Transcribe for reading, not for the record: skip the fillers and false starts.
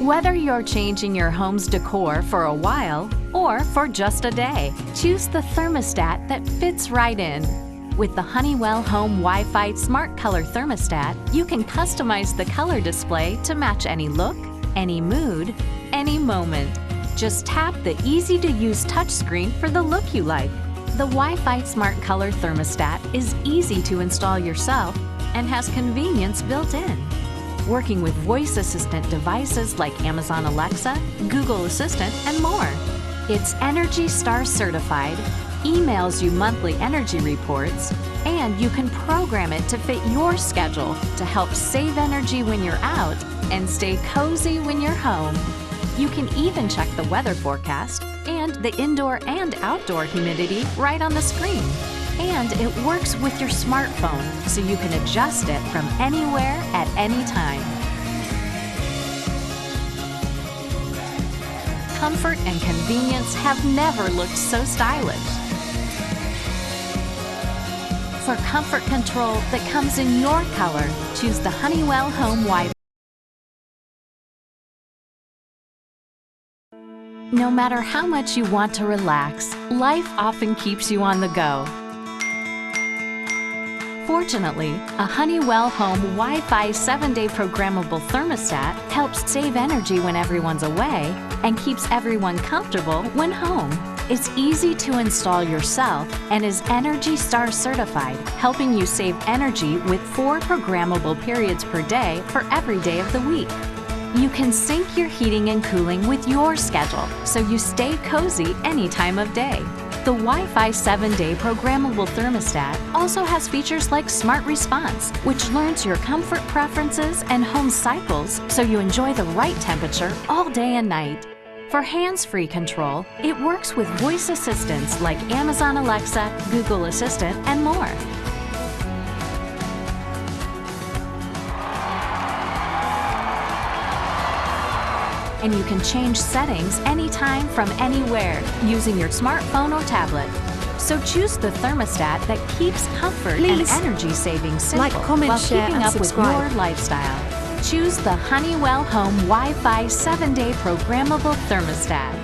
Whether you're changing your home's decor for a while or for just a day, choose the thermostat that fits right in. With the Honeywell Home Wi-Fi Smart Color Thermostat, you can customize the color display to match any look, any mood, any moment. Just tap the easy-to-use touchscreen for the look you like. The Wi-Fi Smart Color Thermostat is easy to install yourself and has convenience built in. Working with voice assistant devices like Amazon Alexa, Google Assistant, and more. It's Energy Star certified, emails you monthly energy reports, and you can program it to fit your schedule to help save energy when you're out and stay cozy when you're home. You can even check the weather forecast and the indoor and outdoor humidity right on the screen. And it works with your smartphone, so you can adjust it from anywhere at any time. Comfort and convenience have never looked so stylish. For comfort control that comes in your color, choose the Honeywell Home Wi-Fi. No matter how much you want to relax, life often keeps you on the go. Fortunately, a Honeywell Home Wi-Fi 7-day programmable thermostat helps save energy when everyone's away and keeps everyone comfortable when home. It's easy to install yourself and is Energy Star certified, helping you save energy with 4 programmable periods per day for every day of the week. You can sync your heating and cooling with your schedule, so you stay cozy any time of day. The Wi-Fi 7-day programmable thermostat also has features like Smart Response, which learns your comfort preferences and home cycles so you enjoy the right temperature all day and night. For hands-free control, it works with voice assistants like Amazon Alexa, Google Assistant, and more. And you can change settings anytime from anywhere using your smartphone or tablet. So choose the thermostat that keeps comfort and energy saving simple while keeping up with your lifestyle. Choose the Honeywell Home Wi-Fi 7-day programmable thermostat.